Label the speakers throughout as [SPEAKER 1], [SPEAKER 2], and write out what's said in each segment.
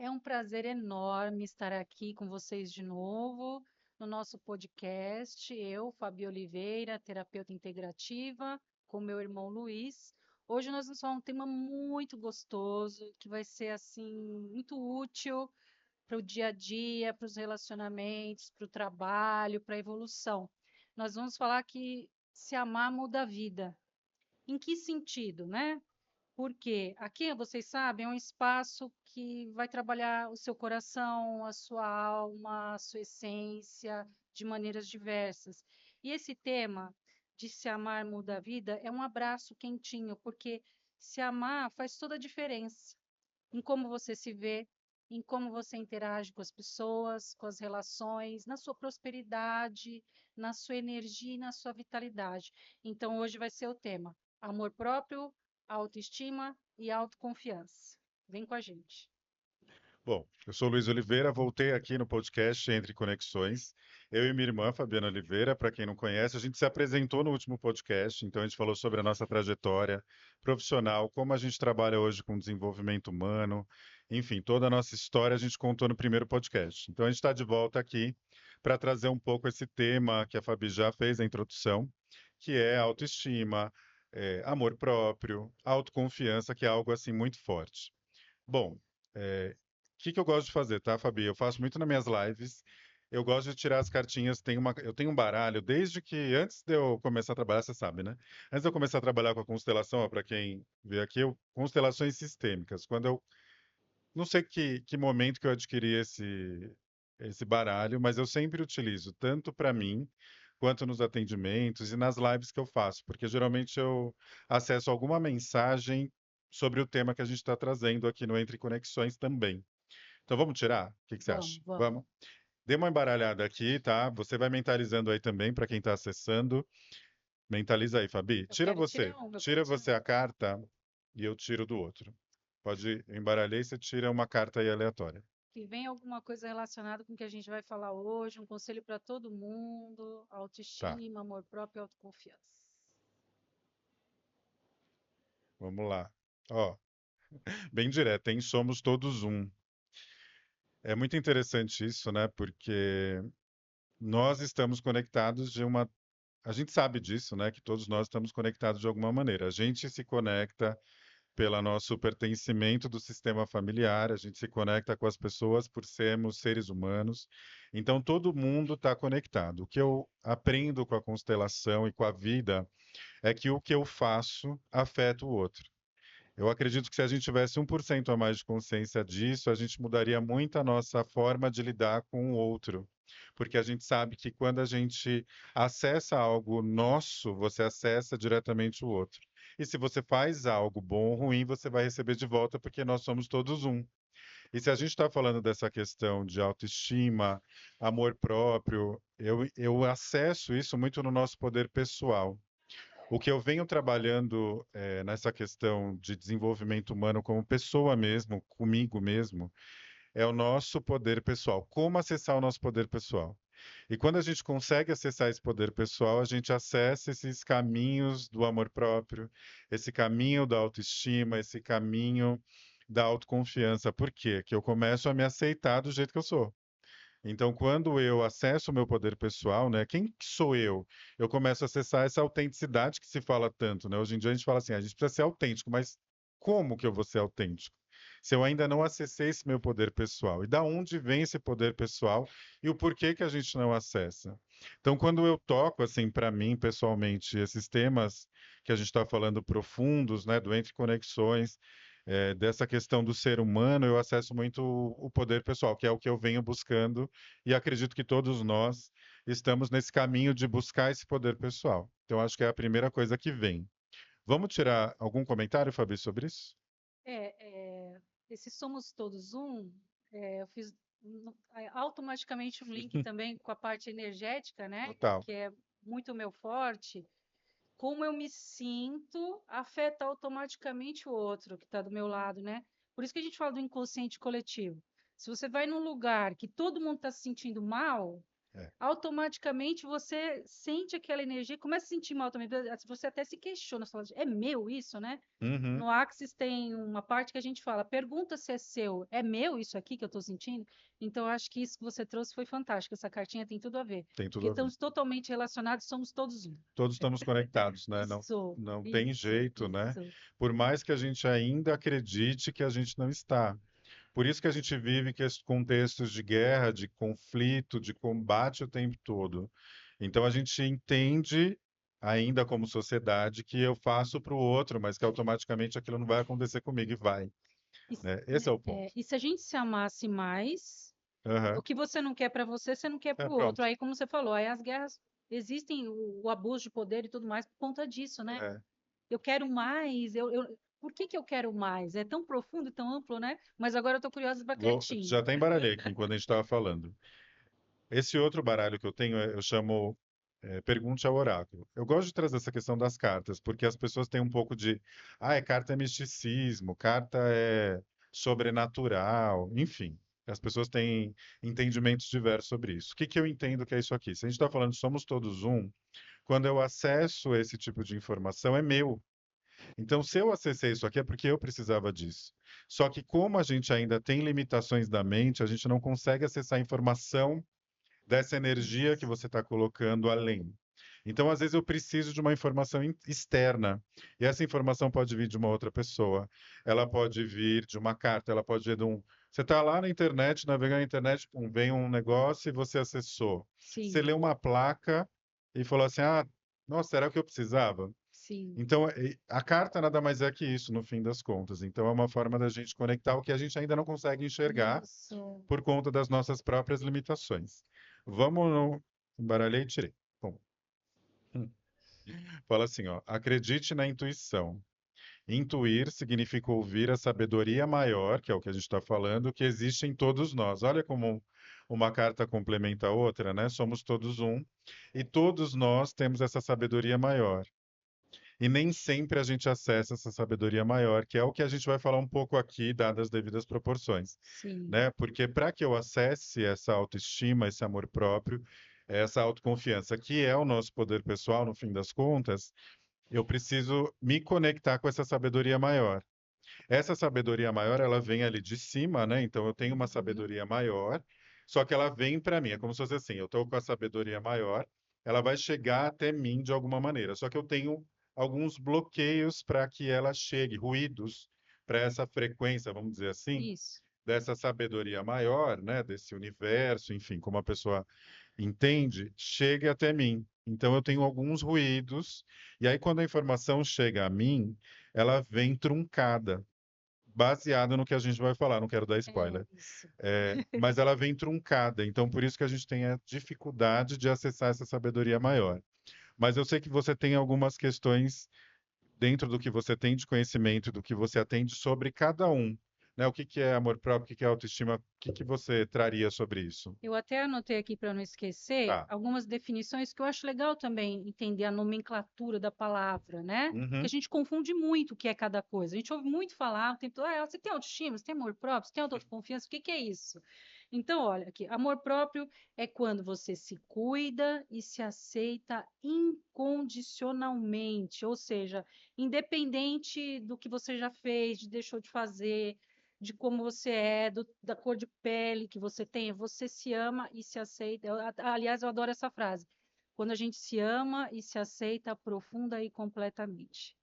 [SPEAKER 1] É um prazer enorme estar aqui com vocês de novo no nosso podcast. Eu, Fabi Oliveira, terapeuta integrativa, com meu irmão Luiz. Hoje nós vamos falar um tema muito gostoso, que vai ser assim muito útil para o dia a dia, para os relacionamentos, para o trabalho, para a evolução. Nós vamos falar que se amar muda a vida. Em que sentido, né? Porque aqui, vocês sabem, é um espaço que vai trabalhar o seu coração, a sua alma, a sua essência, de maneiras diversas. E esse tema de se amar muda a vida é um abraço quentinho, porque se amar faz toda a diferença em como você se vê, em como você interage com as pessoas, com as relações, na sua prosperidade, na sua energia e na sua vitalidade. Então, hoje vai ser o tema: amor próprio, autoestima e autoconfiança. Vem com a gente.
[SPEAKER 2] Bom, eu sou Luiz Oliveira, voltei aqui no podcast Entre Conexões. Eu e minha irmã, Fabiana Oliveira, para quem não conhece, a gente se apresentou no último podcast, então a gente falou sobre a nossa trajetória profissional, como a gente trabalha hoje com desenvolvimento humano, enfim, toda a nossa história a gente contou no primeiro podcast. Então a gente está de volta aqui para trazer um pouco esse tema que a Fabi já fez a introdução, que é autoestima, amor próprio, autoconfiança, que é algo assim muito forte. Bom, o que que eu gosto de fazer, tá, Fabi? Eu faço muito nas minhas lives. Eu gosto de tirar as cartinhas. Eu tenho um baralho desde que antes de eu começar a trabalhar, você sabe, né? Antes de eu começar a trabalhar com a constelação, para quem vê aqui, constelações sistêmicas. Quando eu não sei que momento que eu adquiri esse baralho, mas eu sempre utilizo tanto para mim quanto nos atendimentos e nas lives que eu faço, porque geralmente eu acesso alguma mensagem sobre o tema que a gente está trazendo aqui no Entre Conexões também. Então vamos tirar? O que que você acha?
[SPEAKER 1] Vamos, vamos.
[SPEAKER 2] Vamos? Dê uma embaralhada aqui, tá? Você vai mentalizando aí também para quem está acessando. Mentaliza aí, Fabi.
[SPEAKER 1] Eu quero tirar um, eu quero
[SPEAKER 2] Tira
[SPEAKER 1] tirar
[SPEAKER 2] você
[SPEAKER 1] um.
[SPEAKER 2] a carta e eu tiro do outro. Pode embaralhar e você tira uma carta aí aleatória.
[SPEAKER 1] Que vem alguma coisa relacionada com o que a gente vai falar hoje, um conselho para todo mundo,
[SPEAKER 2] Tá,
[SPEAKER 1] autoestima, amor próprio e autoconfiança.
[SPEAKER 2] vamos lá. Ó, bem direto, hein? Somos todos um. É muito interessante isso, né? Porque nós estamos conectados de uma. A gente sabe disso, né? Que todos nós estamos conectados de alguma maneira. A gente se conecta pelo nosso pertencimento do sistema familiar, a gente se conecta com as pessoas por sermos seres humanos. Então, todo mundo está conectado. O que eu aprendo com a constelação e com a vida é que o que eu faço afeta o outro. Eu acredito que se a gente tivesse 1% a mais de consciência disso, a gente mudaria muito a nossa forma de lidar com o outro. Porque a gente sabe que quando a gente acessa algo nosso, você acessa diretamente o outro. E se você faz algo bom ou ruim, você vai receber de volta, porque nós somos todos um. E se a gente está falando dessa questão de autoestima, amor próprio, eu acesso isso muito no nosso poder pessoal. O que eu venho trabalhando nessa questão de desenvolvimento humano como pessoa mesmo, comigo mesmo, é o nosso poder pessoal. Como acessar o nosso poder pessoal? E quando a gente consegue acessar esse poder pessoal, a gente acessa esses caminhos do amor próprio, esse caminho da autoestima, esse caminho da autoconfiança. Por quê? Que eu começo a me aceitar do jeito que eu sou. Então, quando eu acesso o meu poder pessoal, né, quem que sou eu? Eu começo a acessar essa autenticidade que se fala tanto, né? Hoje em dia a gente fala assim, a gente precisa ser autêntico, mas como que eu vou ser autêntico? Se eu ainda não acessei esse meu poder pessoal. E da onde vem esse poder pessoal e o porquê que a gente não acessa? Então, quando eu toco, assim, para mim, pessoalmente, esses temas que a gente está falando profundos, né, do Entre Conexões, dessa questão do ser humano, eu acesso muito o poder pessoal, que é o que eu venho buscando, e acredito que todos nós estamos nesse caminho de buscar esse poder pessoal. Então, acho que é a primeira coisa que vem. Vamos tirar algum comentário, Fabi, sobre isso?
[SPEAKER 1] Esse Somos Todos Um, eu fiz automaticamente um link também com a parte energética, né?
[SPEAKER 2] Total.
[SPEAKER 1] Que é muito meu forte. Como eu me sinto afeta automaticamente o outro que está do meu lado, né? Por isso que a gente fala do inconsciente coletivo. Se você vai num lugar que todo mundo está se sentindo mal,
[SPEAKER 2] É.
[SPEAKER 1] automaticamente você sente aquela energia, começa a sentir mal também. Você até se questiona, você fala, é meu isso, né?
[SPEAKER 2] Uhum.
[SPEAKER 1] No Axis tem uma parte que a gente fala, pergunta se é seu, é meu isso aqui que eu estou sentindo? Então, eu acho que isso que você trouxe foi fantástico. Essa cartinha tem tudo a ver.
[SPEAKER 2] Tem
[SPEAKER 1] Porque
[SPEAKER 2] tudo a ver.
[SPEAKER 1] estamos totalmente relacionados, somos todos um.
[SPEAKER 2] Todos estamos conectados, né? Não,
[SPEAKER 1] Isso,
[SPEAKER 2] não tem
[SPEAKER 1] isso,
[SPEAKER 2] jeito, né?
[SPEAKER 1] isso.
[SPEAKER 2] Por mais que a gente ainda acredite que a gente não está. Por isso que a gente vive contextos de guerra, de conflito, de combate o tempo todo. Então a gente entende, ainda como sociedade, que eu faço para o outro, mas que automaticamente aquilo não vai acontecer comigo e vai, né? Esse é o ponto.
[SPEAKER 1] E se a gente se amasse mais, o
[SPEAKER 2] Aham.
[SPEAKER 1] que você não quer para você, você não quer
[SPEAKER 2] É,
[SPEAKER 1] para o outro.
[SPEAKER 2] pronto.
[SPEAKER 1] Aí, como você falou, aí as guerras existem, o abuso de poder e tudo mais por conta disso, né?
[SPEAKER 2] É.
[SPEAKER 1] Eu quero mais, por que que eu quero mais? É tão profundo e tão amplo, né? Mas agora eu tô curiosa para a cartinha.
[SPEAKER 2] Já até embaralhei aqui enquanto a gente estava falando. Esse outro baralho que eu tenho, eu chamo Pergunte ao Oráculo. Eu gosto de trazer essa questão das cartas, porque as pessoas têm um pouco de, carta é misticismo, carta é sobrenatural, enfim. As pessoas têm entendimentos diversos sobre isso. O que que eu entendo que é isso aqui? Se a gente está falando somos todos um, quando eu acesso esse tipo de informação, é meu. Então, se eu acessei isso aqui, é porque eu precisava disso. Só que, como a gente ainda tem limitações da mente, a gente não consegue acessar a informação dessa energia que
[SPEAKER 1] Isso.
[SPEAKER 2] você está colocando além. Então, às vezes, eu preciso de uma informação externa. E essa informação pode vir de uma outra pessoa. Ela pode vir de uma carta, ela pode vir de um. Você está lá na internet, navegando na internet, pum, vem um negócio e você acessou. Você
[SPEAKER 1] Sim,
[SPEAKER 2] leu uma placa e falou assim: ah, nossa, será que eu precisava?
[SPEAKER 1] sim.
[SPEAKER 2] Então, a carta nada mais é que isso, no fim das contas. Então, é uma forma da gente conectar o que a gente ainda não consegue enxergar
[SPEAKER 1] Isso.
[SPEAKER 2] por conta das nossas próprias limitações. Vamos no. Embaralhei e tirei. Bom, fala assim, ó. Acredite na intuição. Intuir significa ouvir a sabedoria maior, que é o que a gente está falando, que existe em todos nós. Olha como uma carta complementa a outra, né? Somos todos um. E todos nós temos essa sabedoria maior. E nem sempre a gente acessa essa sabedoria maior, que é o que a gente vai falar um pouco aqui, dadas as devidas proporções,
[SPEAKER 1] Sim.
[SPEAKER 2] né? Porque para que eu acesse essa autoestima, esse amor próprio, essa autoconfiança, que é o nosso poder pessoal, no fim das contas, eu preciso me conectar com essa sabedoria maior. Essa sabedoria maior, ela vem ali de cima, né? Então eu tenho uma
[SPEAKER 1] Uhum.
[SPEAKER 2] sabedoria maior, só que ela vem para mim. É como se fosse assim, eu estou com a sabedoria maior, ela vai chegar até mim de alguma maneira. Só que eu tenho alguns bloqueios para que ela chegue, ruídos para essa frequência, vamos dizer assim,
[SPEAKER 1] Isso.
[SPEAKER 2] dessa sabedoria maior, né? Desse universo, enfim, como a pessoa entende, chegue até mim. Então eu tenho alguns ruídos, e aí quando a informação chega a mim, ela vem truncada baseada no que a gente vai falar, não quero dar
[SPEAKER 1] É
[SPEAKER 2] spoiler.
[SPEAKER 1] isso.
[SPEAKER 2] Mas ela vem truncada, então por isso que a gente tem a dificuldade de acessar essa sabedoria maior. Mas eu sei que você tem algumas questões dentro do que você tem de conhecimento, do que você atende sobre cada um. Né? O que que é amor próprio, o que que é autoestima, o que que você traria sobre isso?
[SPEAKER 1] Eu até anotei aqui para não esquecer
[SPEAKER 2] Tá.
[SPEAKER 1] algumas definições que eu acho legal também entender a nomenclatura da palavra, né? Porque a
[SPEAKER 2] Uhum,
[SPEAKER 1] gente confunde muito o que é cada coisa. A gente ouve muito falar o tempo todo, você tem autoestima, você tem amor próprio, você tem autoconfiança, o que que é isso? Então, olha aqui, amor próprio é quando você se cuida e se aceita incondicionalmente, ou seja, independente do que você já fez, deixou de fazer, de como você é, da cor de pele que você tem, você se ama e se aceita. Aliás, eu adoro essa frase. Quando a gente se ama e se aceita profunda e completamente.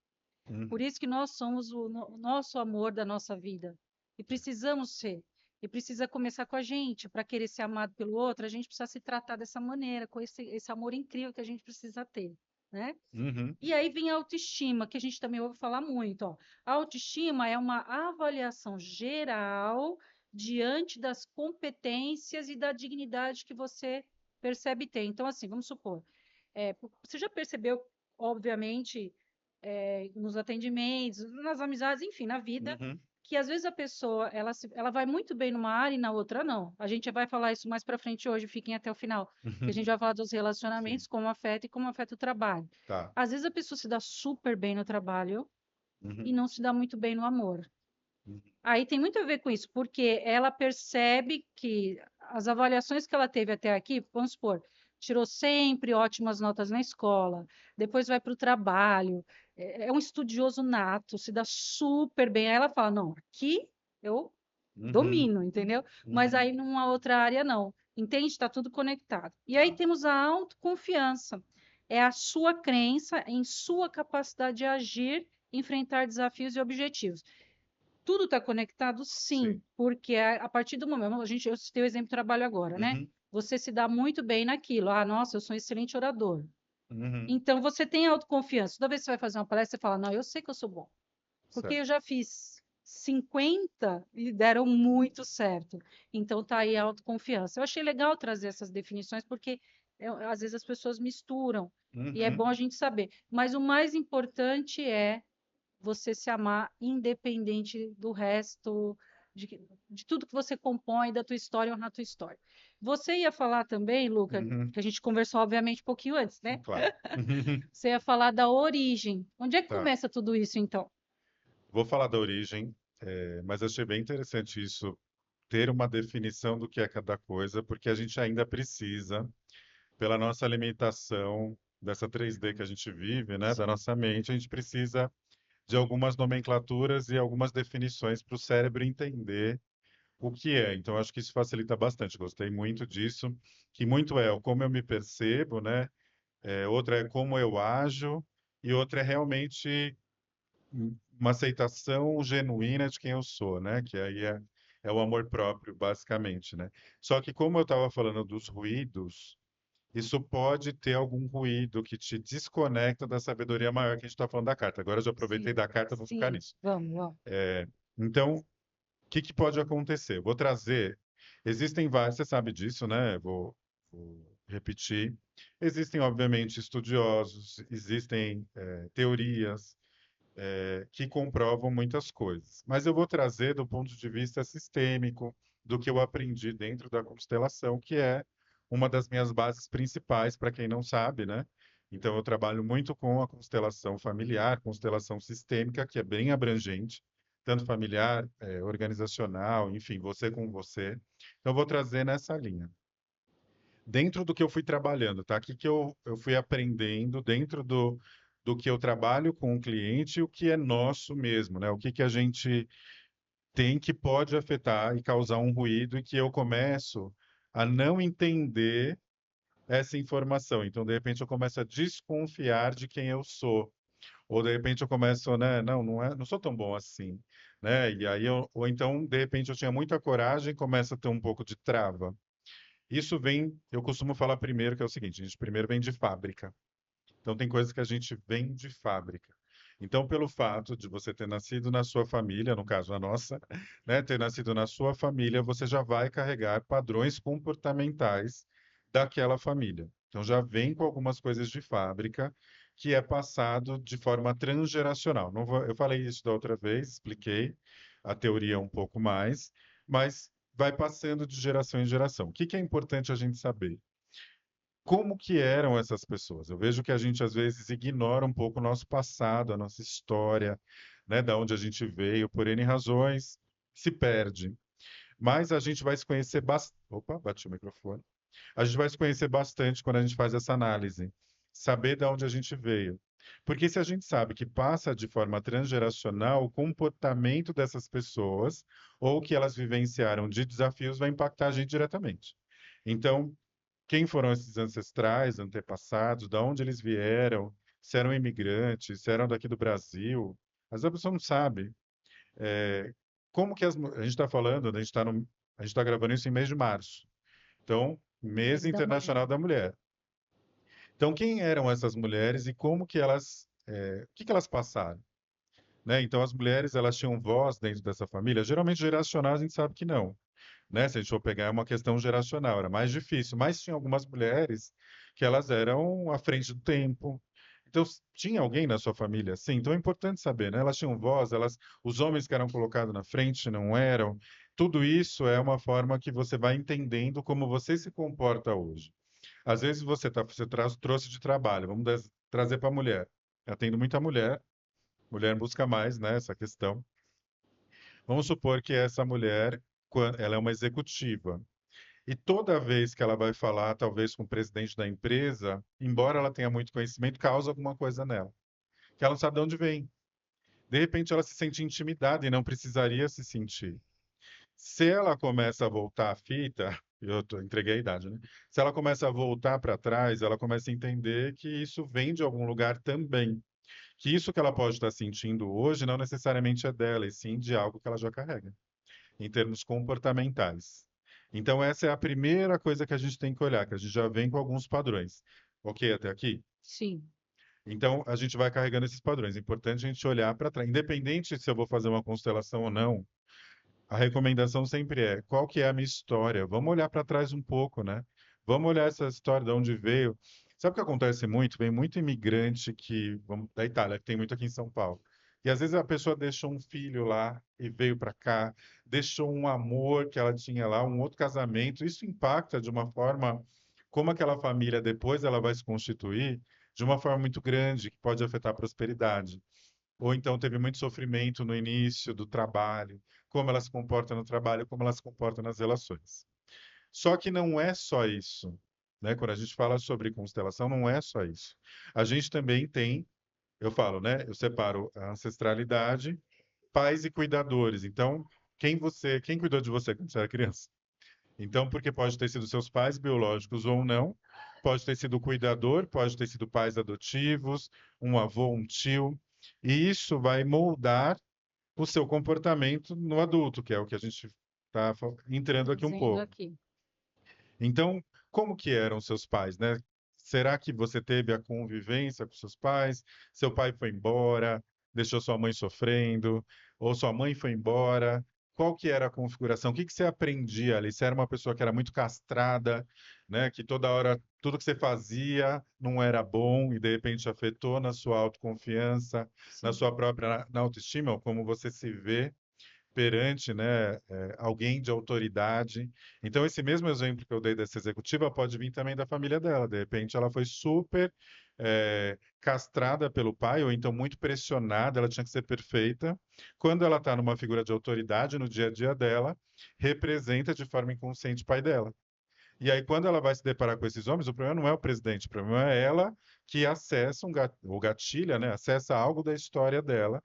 [SPEAKER 2] uhum,
[SPEAKER 1] Por isso que nós somos o nosso amor da nossa vida. E precisamos ser. E precisa começar com a gente. Para querer ser amado pelo outro, a gente precisa se tratar dessa maneira, com esse amor incrível que a gente precisa ter, né?
[SPEAKER 2] uhum,
[SPEAKER 1] E aí vem a autoestima, que a gente também ouve falar muito, ó. A autoestima é uma avaliação geral diante das competências e da dignidade que você percebe ter. Então, assim, vamos supor, você já percebeu, obviamente, nos atendimentos, nas amizades, enfim, na vida,
[SPEAKER 2] uhum.
[SPEAKER 1] que às vezes a pessoa ela vai muito bem numa área e na outra não. A gente vai falar isso mais para frente hoje, fiquem até o final, que a gente vai falar dos
[SPEAKER 2] Sim,
[SPEAKER 1] relacionamentos, como afeta e como afeta o trabalho.
[SPEAKER 2] tá.
[SPEAKER 1] Às vezes a pessoa se dá super bem no trabalho e
[SPEAKER 2] Uhum,
[SPEAKER 1] não se dá muito bem no amor.
[SPEAKER 2] uhum,
[SPEAKER 1] Aí tem muito a ver com isso, porque ela percebe que as avaliações que ela teve até aqui, vamos supor, tirou sempre ótimas notas na escola, depois vai para o trabalho, é um estudioso nato, se dá super bem. Aí ela fala: não, aqui eu
[SPEAKER 2] Uhum,
[SPEAKER 1] domino, entendeu? Mas
[SPEAKER 2] uhum.
[SPEAKER 1] aí numa outra área não. Entende? Está tudo conectado. E aí
[SPEAKER 2] Tá.
[SPEAKER 1] temos a autoconfiança. É a sua crença em sua capacidade de agir, enfrentar desafios e objetivos. Tudo está conectado, sim,
[SPEAKER 2] Sim.
[SPEAKER 1] porque a partir do momento, eu citei o exemplo do trabalho agora, né?
[SPEAKER 2] Uhum,
[SPEAKER 1] Você se dá muito bem naquilo. Ah, nossa, eu sou um excelente orador.
[SPEAKER 2] uhum.
[SPEAKER 1] Então, você tem autoconfiança. Toda vez que você vai fazer uma palestra, você fala, não, eu sei que eu sou bom. Porque eu
[SPEAKER 2] Certo.
[SPEAKER 1] já fiz 50 e deram muito certo. Então, tá aí a autoconfiança. Eu achei legal trazer essas definições, porque às vezes as pessoas misturam. E é bom
[SPEAKER 2] Uhum,
[SPEAKER 1] a gente saber. Mas o mais importante é você se amar independente do resto, de tudo que você compõe, da tua história, honrar a tua história. Você ia falar também, Luca,
[SPEAKER 2] uhum.
[SPEAKER 1] que a gente conversou, obviamente, um pouquinho antes, né?
[SPEAKER 2] Claro.
[SPEAKER 1] Você ia falar da origem. Onde é que
[SPEAKER 2] Tá.
[SPEAKER 1] começa tudo isso, então?
[SPEAKER 2] Vou falar da origem, mas achei bem interessante isso, ter uma definição do que é cada coisa, porque a gente ainda precisa, pela nossa alimentação, dessa 3D que a gente vive, né, da
[SPEAKER 1] Sim,
[SPEAKER 2] nossa mente, a gente precisa de algumas nomenclaturas e algumas definições para o cérebro entender o que é. Então, acho que isso facilita bastante. Gostei muito disso, que muito é o como eu me percebo, né? Outra é como eu ajo, e outra é realmente uma aceitação genuína de quem eu sou, né? Que aí é o amor próprio, basicamente, né? Só que como eu estava falando dos ruídos, isso pode ter algum ruído que te desconecta da sabedoria maior que a gente está falando da carta. Agora eu já aproveitei
[SPEAKER 1] sim,
[SPEAKER 2] da carta, vou ficar
[SPEAKER 1] sim.
[SPEAKER 2] nisso.
[SPEAKER 1] Vamos, vamos.
[SPEAKER 2] Então, o que que pode acontecer? Vou trazer. Existem vários, você sabe disso, né? Vou repetir. Existem, obviamente, estudiosos, existem teorias que comprovam muitas coisas. Mas eu vou trazer do ponto de vista sistêmico, do que eu aprendi dentro da constelação, que é uma das minhas bases principais, para quem não sabe, né? Então, eu trabalho muito com a constelação familiar, constelação sistêmica, que é bem abrangente, tanto familiar, organizacional, enfim, você com você. Então, eu vou trazer nessa linha. Dentro do que eu fui trabalhando, tá? O que que eu fui aprendendo dentro do que eu trabalho com o cliente, o que é nosso mesmo, né? O que que a gente tem que pode afetar e causar um ruído e que eu começo a não entender essa informação. Então, de repente, eu começo a desconfiar de quem eu sou. Ou de repente eu começo, né? Não, não sou tão bom assim, né? E aí ou então, de repente, eu tinha muita coragem e começa a ter um pouco de trava. Isso vem, eu costumo falar primeiro que é o seguinte, a gente primeiro vem de fábrica. Então tem coisas que a gente vem de fábrica. Então, pelo fato de você ter nascido na sua família, no caso a nossa, né, ter nascido na sua família, você já vai carregar padrões comportamentais daquela família. Então já vem com algumas coisas de fábrica que é passado de forma transgeracional. Não vou, eu falei isso da outra vez, expliquei a teoria um pouco mais, mas vai passando de geração em geração. O que que é importante a gente saber? Como que eram essas pessoas? Eu vejo que a gente às vezes ignora um pouco o nosso passado, a nossa história, né, da onde a gente veio, por N razões, se perde. Mas a gente vai se conhecer bastante. Opa, bati o microfone. A gente vai se conhecer bastante quando a gente faz essa análise, saber de onde a gente veio. Porque se a gente sabe que passa de forma transgeracional, o comportamento dessas pessoas ou o que elas vivenciaram de desafios vai impactar a gente diretamente. Então, quem foram esses ancestrais, antepassados, de onde eles vieram, se eram imigrantes, se eram daqui do Brasil. Às vezes a pessoa não sabe. É, como que a gente está falando, né, a gente está gravando isso em mês de março. Então, mês
[SPEAKER 1] Mês da mulher.
[SPEAKER 2] internacional da mulher. Então, quem eram essas mulheres e como que elas, o que que elas passaram? Né? Então, as mulheres, elas tinham voz dentro dessa família. Geralmente, geracional, a gente sabe que não. Né? Se a gente for pegar, é uma questão geracional, era mais difícil. Mas tinha algumas mulheres que elas eram à frente do tempo. Então, tinha alguém na sua família assim? Então, é importante saber, né? Elas tinham voz, os homens que eram colocados na frente não eram. Tudo isso é uma forma que você vai entendendo como você se comporta hoje. Às vezes trouxe de trabalho, trazer para a mulher. Eu atendo muita mulher, mulher busca mais, né, essa questão. Vamos supor que essa mulher, ela é uma executiva. E toda vez que ela vai falar, talvez com o presidente da empresa, embora ela tenha muito conhecimento, causa alguma coisa nela, que ela não sabe de onde vem. De repente ela se sente intimidada e não precisaria se sentir. Se ela começa a voltar a fita, entreguei a idade, né? Se ela começa a voltar para trás, ela começa a entender que isso vem de algum lugar também. Que isso que ela pode estar sentindo hoje não necessariamente é dela, e sim de algo que ela já carrega, em termos comportamentais. Então, essa é a primeira coisa que a gente tem que olhar, que a gente já vem com alguns padrões. Ok, até aqui?
[SPEAKER 1] Sim,
[SPEAKER 2] Então, a gente vai carregando esses padrões. É importante a gente olhar para trás. Independente se eu vou fazer uma constelação ou não, a recomendação sempre é: qual que é a minha história? Vamos olhar para trás um pouco, né? Vamos olhar essa história de onde veio. Sabe o que acontece muito? Vem muito imigrante da Itália, que tem muito aqui em São Paulo. E às vezes a pessoa deixou um filho lá e veio para cá, deixou um amor que ela tinha lá, um outro casamento. Isso impacta de uma forma como aquela família depois ela vai se constituir de uma forma muito grande, que pode afetar a prosperidade. Ou então teve muito sofrimento no início do trabalho, como ela se comporta no trabalho, como ela se comporta nas relações. Só que não é só isso, né? Quando a gente fala sobre constelação, não é só isso. A gente também tem, eu falo, né? Eu separo a ancestralidade, pais e cuidadores. Então, quem cuidou de você quando você era criança? Então, porque pode ter sido seus pais biológicos ou não, pode ter sido cuidador, pode ter sido pais adotivos, um avô, um tio, e isso vai moldar o seu comportamento no adulto, que é o que a gente está entrando aqui um
[SPEAKER 1] dizendo
[SPEAKER 2] pouco.
[SPEAKER 1] aqui.
[SPEAKER 2] Então, como que eram seus pais, né? Será que você teve a convivência com seus pais? Seu pai foi embora, deixou sua mãe sofrendo, ou sua mãe foi embora? Qual que era a configuração? O que que você aprendia ali? Você era uma pessoa que era muito castrada, né? Que toda hora tudo que você fazia não era bom e de repente afetou na sua autoconfiança, na
[SPEAKER 1] Sim,
[SPEAKER 2] sua própria na autoestima, ou como você se vê perante, né, alguém de autoridade. Então, esse mesmo exemplo que eu dei dessa executiva pode vir também da família dela. De repente, ela foi super castrada pelo pai, ou então muito pressionada, ela tinha que ser perfeita. Quando ela está numa figura de autoridade no dia a dia dela, representa de forma inconsciente o pai dela. E aí, quando ela vai se deparar com esses homens, o problema não é o presidente, o problema é ela que acessa ou gatilha, né? Acessa algo da história dela,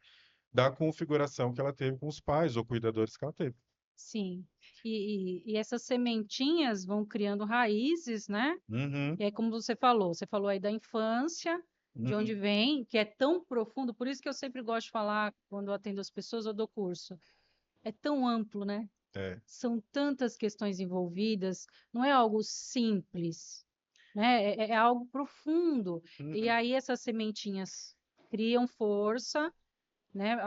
[SPEAKER 2] da configuração que ela teve com os pais ou cuidadores que ela teve.
[SPEAKER 1] sim. E essas sementinhas vão criando raízes, né?
[SPEAKER 2] Uhum,
[SPEAKER 1] E aí, como você falou aí da infância, de onde
[SPEAKER 2] uhum,
[SPEAKER 1] vem, que é tão profundo, por isso que eu sempre gosto de falar, quando eu atendo as pessoas, eu dou curso. É tão amplo, né?
[SPEAKER 2] é,
[SPEAKER 1] São tantas questões envolvidas, não é algo simples, né? É algo profundo. E
[SPEAKER 2] uhum,
[SPEAKER 1] aí essas sementinhas criam força, né?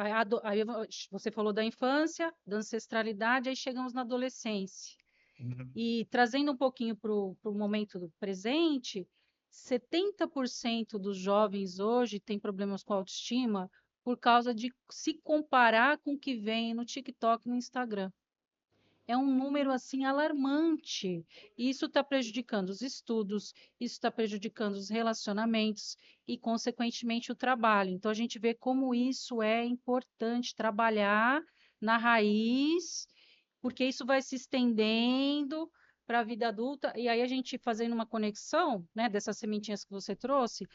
[SPEAKER 1] Você falou da infância, da ancestralidade, aí chegamos na adolescência.
[SPEAKER 2] uhum,
[SPEAKER 1] E trazendo um pouquinho para o momento do presente, 70% dos jovens hoje têm problemas com autoestima por causa de se comparar com o que vem no TikTok e no Instagram. É um número assim alarmante. E isso está prejudicando os estudos, isso está prejudicando os relacionamentos e, consequentemente, o trabalho. Então, a gente vê como isso é importante trabalhar na raiz, porque isso vai se estendendo para a vida adulta. E aí, a gente fazendo uma conexão, né, dessas sementinhas que você trouxe,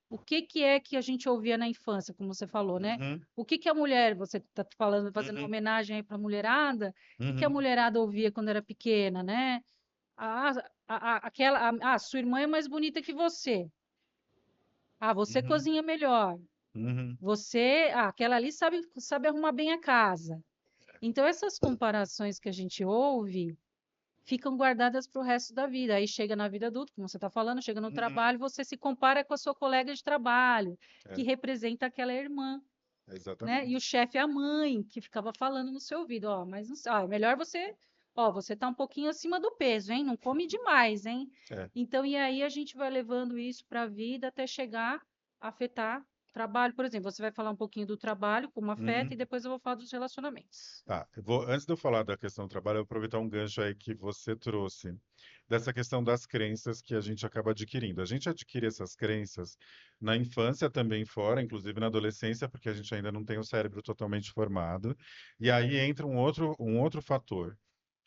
[SPEAKER 1] o que que é que a gente ouvia na infância, como você falou, né?
[SPEAKER 2] uhum,
[SPEAKER 1] O que que a mulher, você está falando, fazendo uma
[SPEAKER 2] uhum,
[SPEAKER 1] homenagem aí para a mulherada, o que que a
[SPEAKER 2] uhum,
[SPEAKER 1] mulherada ouvia quando era pequena, né? Ah, sua irmã é mais bonita que você. Ah, você
[SPEAKER 2] uhum,
[SPEAKER 1] cozinha melhor.
[SPEAKER 2] uhum.
[SPEAKER 1] Aquela ali sabe arrumar bem a casa. Então, essas comparações que a gente ouve ficam guardadas para o resto da vida. Aí chega na vida adulta, como você está falando, chega no
[SPEAKER 2] Uhum.
[SPEAKER 1] trabalho, você se compara com a sua colega de trabalho, que
[SPEAKER 2] É,
[SPEAKER 1] representa aquela irmã, né? E o
[SPEAKER 2] exatamente.
[SPEAKER 1] chefe é a mãe, que ficava falando no seu ouvido, ó, mas não, ó, é melhor você tá um pouquinho acima do peso, hein? Não come demais, hein?
[SPEAKER 2] É.
[SPEAKER 1] Então, e aí a gente vai levando isso para a vida até chegar a afetar o trabalho. Por exemplo, você vai falar um pouquinho do trabalho, como afeta,
[SPEAKER 2] Uhum.
[SPEAKER 1] e depois eu vou falar dos relacionamentos.
[SPEAKER 2] Tá, antes de eu falar da questão do trabalho, eu vou aproveitar um gancho aí que você trouxe, dessa questão das crenças que a gente acaba adquirindo. A gente adquire essas crenças na infância também fora, inclusive na adolescência, porque a gente ainda não tem o cérebro totalmente formado. E aí entra um outro fator,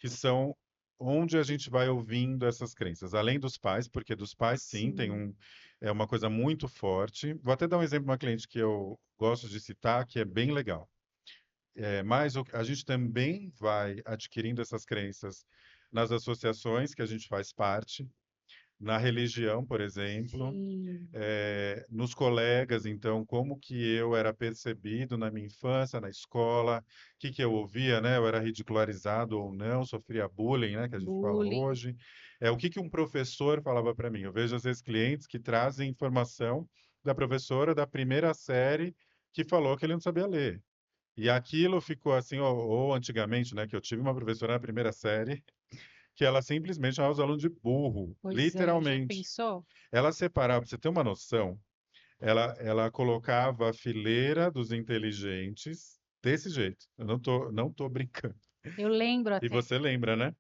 [SPEAKER 2] que são onde a gente vai ouvindo essas crenças? Além dos pais, porque dos pais, sim,
[SPEAKER 1] Sim,
[SPEAKER 2] é uma coisa muito forte. Vou até dar um exemplo de uma cliente que eu gosto de citar, que é bem legal. Mas a gente também vai adquirindo essas crenças nas associações que a gente faz parte, na religião, por exemplo,
[SPEAKER 1] sim.
[SPEAKER 2] nos colegas, então, como que eu era percebido na minha infância, na escola, o que que eu ouvia, né? Eu era ridicularizado ou não, sofria bullying, né? Que a gente fala
[SPEAKER 1] Bullying.
[SPEAKER 2] hoje. O que que um professor falava para mim? Eu vejo, às vezes, clientes que trazem informação da professora da primeira série que falou que ele não sabia ler. E aquilo ficou assim, ou antigamente, né? Que eu tive uma professora na primeira série que ela simplesmente chamava os alunos de burro,
[SPEAKER 1] Pois é, já
[SPEAKER 2] literalmente.
[SPEAKER 1] pensou?
[SPEAKER 2] Ela separava, para você ter uma noção, ela colocava a fileira dos inteligentes desse jeito. Eu não tô brincando.
[SPEAKER 1] Eu lembro
[SPEAKER 2] E
[SPEAKER 1] até.
[SPEAKER 2] você lembra, né?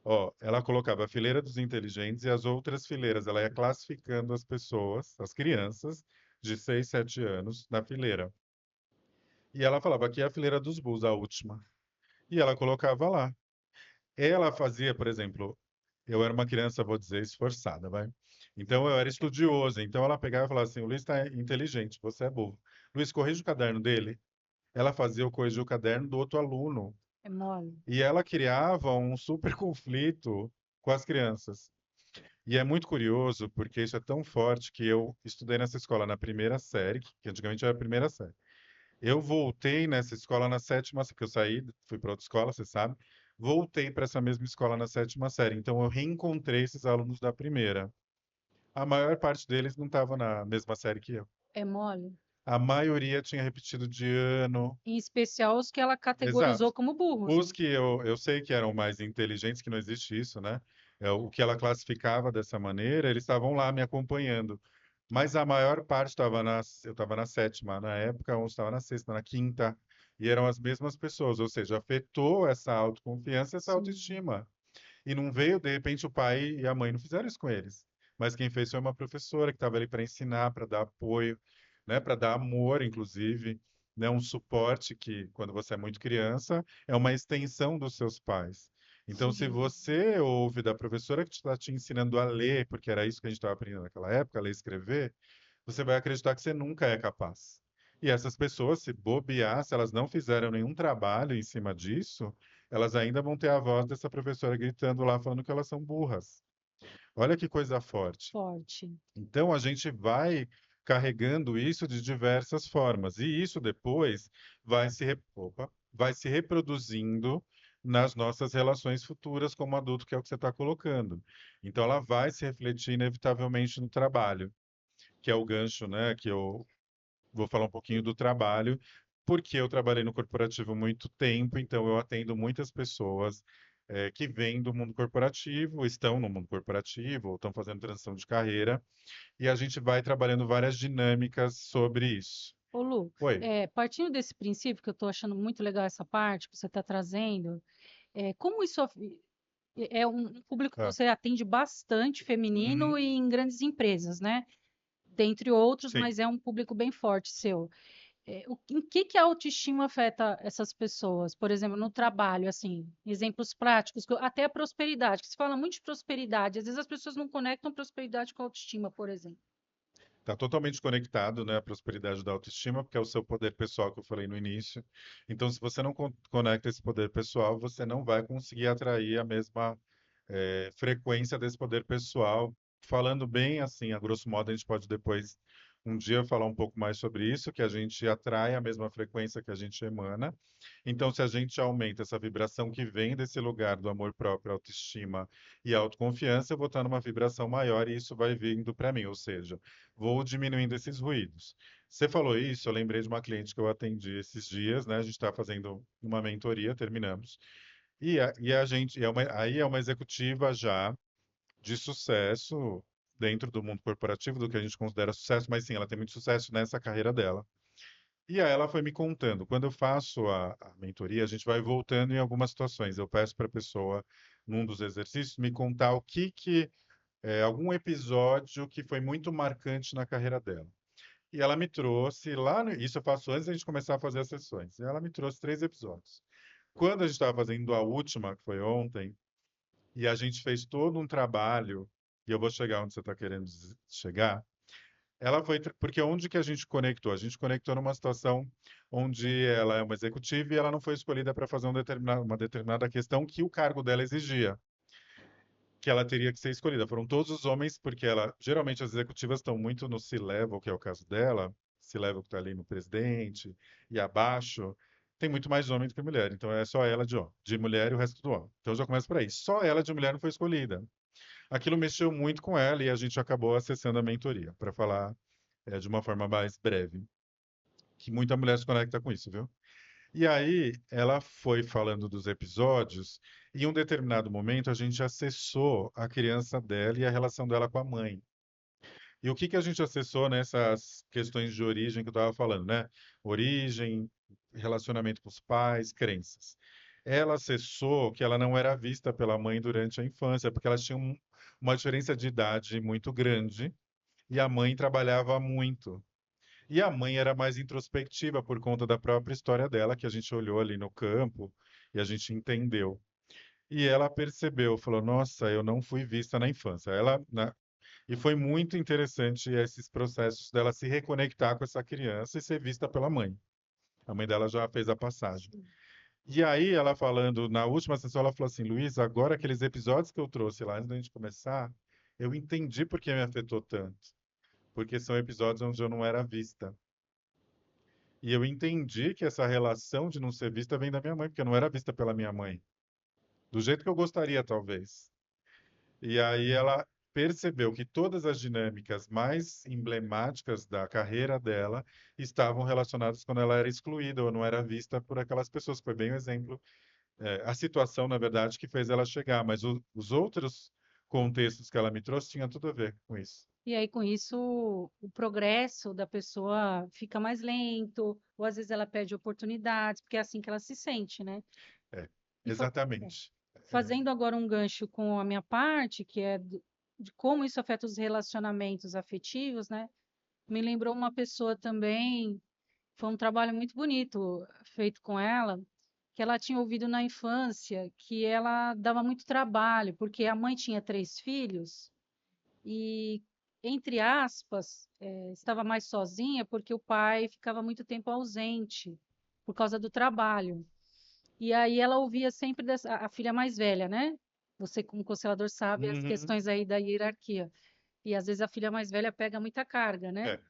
[SPEAKER 2] Ó, ela colocava a fileira dos inteligentes e as outras fileiras. Ela ia classificando as pessoas, as crianças de 6, 7 anos, na fileira. E ela falava aqui é a fileira dos bulls, a última. E ela colocava lá. Ela fazia, por exemplo, eu era uma criança, vou dizer, esforçada, vai. Então eu era estudioso. Então ela pegava e falava assim: o Luiz está inteligente, você é burro. Luiz, corrige o caderno dele. Ela fazia eu corrigir o caderno do outro aluno.
[SPEAKER 1] É mole.
[SPEAKER 2] E ela criava um super conflito com as crianças. E é muito curioso, porque isso é tão forte que eu estudei nessa escola na primeira série, que antigamente era a primeira série. Eu voltei nessa escola na sétima, porque eu saí, fui para outra escola, você sabe. Voltei para essa mesma escola na sétima série. Então eu reencontrei esses alunos da primeira. A maior parte deles não estava na mesma série que eu.
[SPEAKER 1] É mole.
[SPEAKER 2] A maioria tinha repetido de ano.
[SPEAKER 1] Em especial os que ela categorizou
[SPEAKER 2] Exato.
[SPEAKER 1] como burros,
[SPEAKER 2] Os
[SPEAKER 1] né?
[SPEAKER 2] que eu sei que eram mais inteligentes, que não existe isso, né? O que ela classificava dessa maneira, eles estavam lá me acompanhando. Mas a maior parte eu estava na sétima na época, uns estava na sexta, na quinta, e eram as mesmas pessoas, ou seja, afetou essa autoconfiança, essa
[SPEAKER 1] Sim,
[SPEAKER 2] autoestima. E não veio, de repente, o pai e a mãe não fizeram isso com eles. Mas quem fez foi uma professora que estava ali para ensinar, para dar apoio, né, para dar amor, inclusive, né, um suporte que, quando você é muito criança, é uma extensão dos seus pais. Então, se
[SPEAKER 1] sim,
[SPEAKER 2] você ouve da professora que está te ensinando a ler, porque era isso que a gente estava aprendendo naquela época, ler e escrever, você vai acreditar que você nunca é capaz. E essas pessoas, se bobear, se elas não fizeram nenhum trabalho em cima disso, elas ainda vão ter a voz dessa professora gritando lá, falando que elas são burras. Olha que coisa forte.
[SPEAKER 1] forte.
[SPEAKER 2] Então, a gente vai carregando isso de diversas formas. E isso depois vai se reproduzindo nas nossas relações futuras como adulto, que é o que você está colocando. Então, ela vai se refletir inevitavelmente no trabalho, que é o gancho, né, que eu vou falar um pouquinho do trabalho, porque eu trabalhei no corporativo muito tempo, então eu atendo muitas pessoas que vêm do mundo corporativo, estão no mundo corporativo, ou estão fazendo transição de carreira, e a gente vai trabalhando várias dinâmicas sobre isso.
[SPEAKER 1] Ô, Lu,
[SPEAKER 2] Oi,
[SPEAKER 1] partindo desse princípio, que eu estou achando muito legal essa parte que você está trazendo, como isso é um público que
[SPEAKER 2] ah,
[SPEAKER 1] você atende bastante feminino
[SPEAKER 2] uhum,
[SPEAKER 1] e em grandes empresas, né? Dentre outros,
[SPEAKER 2] sim.
[SPEAKER 1] mas é um público bem forte seu. Em que a autoestima afeta essas pessoas? Por exemplo, no trabalho, assim, exemplos práticos, até a prosperidade, que se fala muito de prosperidade, às vezes as pessoas não conectam prosperidade com autoestima, por exemplo.
[SPEAKER 2] Está totalmente conectado, né, à prosperidade da autoestima, porque é o seu poder pessoal que eu falei no início. Então, se você não conecta esse poder pessoal, você não vai conseguir atrair a mesma frequência desse poder pessoal. Falando bem assim, a grosso modo, a gente pode depois, um dia, falar um pouco mais sobre isso, que a gente atrai a mesma frequência que a gente emana. Então, se a gente aumenta essa vibração que vem desse lugar do amor próprio, autoestima e autoconfiança, eu vou estar numa vibração maior e isso vai vindo para mim, ou seja, vou diminuindo esses ruídos. Você falou isso, eu lembrei de uma cliente que eu atendi esses dias, né? A gente está fazendo uma mentoria, terminamos. E a gente, aí é uma executiva já de sucesso dentro do mundo corporativo, do que a gente considera sucesso, mas sim, ela tem muito sucesso nessa carreira dela. E aí ela foi me contando. Quando eu faço a mentoria, a gente vai voltando em algumas situações. Eu peço para a pessoa, num dos exercícios, me contar algum episódio que foi muito marcante na carreira dela. E ela me trouxe isso eu faço antes da gente começar a fazer as sessões. E ela me trouxe 3 episódios. Quando a gente estava fazendo a última, que foi ontem, E a gente fez todo um trabalho, e eu vou chegar onde você está querendo chegar. Ela foi, porque onde que a gente conectou? A gente conectou numa situação onde ela é uma executiva e ela não foi escolhida para fazer uma determinada questão que o cargo dela exigia, que ela teria que ser escolhida. Foram todos os homens, porque ela, geralmente as executivas estão muito no C-level, que é o caso dela, C-level que está ali no presidente e abaixo, tem muito mais homem do que mulher. Então é só ela de homem, de mulher e o resto do homem. Então já começa por aí. Só ela de mulher não foi escolhida. Aquilo mexeu muito com ela e a gente acabou acessando a mentoria, para falar de uma forma mais breve, que muita mulher se conecta com isso, viu? E aí ela foi falando dos episódios, e em um determinado momento a gente acessou a criança dela e a relação dela com a mãe. E o que que a gente acessou nessas questões de origem que eu estava falando, né? Origem, relacionamento com os pais, crenças. Ela acessou que ela não era vista pela mãe durante a infância, porque elas tinham uma diferença de idade muito grande e a mãe trabalhava muito. E a mãe era mais introspectiva por conta da própria história dela, que a gente olhou ali no campo e a gente entendeu. E ela percebeu, falou: Nossa, eu não fui vista na infância. E foi muito interessante esses processos dela se reconectar com essa criança e ser vista pela mãe. A mãe dela já fez a passagem. E aí, ela falando, na última sessão, ela falou assim: Luiz, agora aqueles episódios que eu trouxe lá antes da gente começar, eu entendi por que me afetou tanto. Porque são episódios onde eu não era vista. E eu entendi que essa relação de não ser vista vem da minha mãe, porque eu não era vista pela minha mãe. Do jeito que eu gostaria, talvez. E aí ela percebeu que todas as dinâmicas mais emblemáticas da carreira dela estavam relacionadas quando ela era excluída ou não era vista por aquelas pessoas. Foi bem o exemplo, a situação, na verdade, que fez ela chegar. Mas os outros contextos que ela me trouxe tinha tudo a ver com isso.
[SPEAKER 1] E aí, com isso, o progresso da pessoa fica mais lento, ou às vezes ela perde oportunidades, porque é assim que ela se sente, né?
[SPEAKER 2] É,
[SPEAKER 1] E
[SPEAKER 2] exatamente. É,
[SPEAKER 1] fazendo agora um gancho com a minha parte, que é de como isso afeta os relacionamentos afetivos, né? Me lembrou uma pessoa também, foi um trabalho muito bonito feito com ela, que ela tinha ouvido na infância que ela dava muito trabalho, porque a mãe tinha 3 filhos e, entre aspas, estava mais sozinha porque o pai ficava muito tempo ausente por causa do trabalho. E aí ela ouvia sempre a filha mais velha, né? Você, como constelador, sabe as
[SPEAKER 2] uhum,
[SPEAKER 1] questões aí da hierarquia. E às vezes a filha mais velha pega muita carga, né?
[SPEAKER 2] é,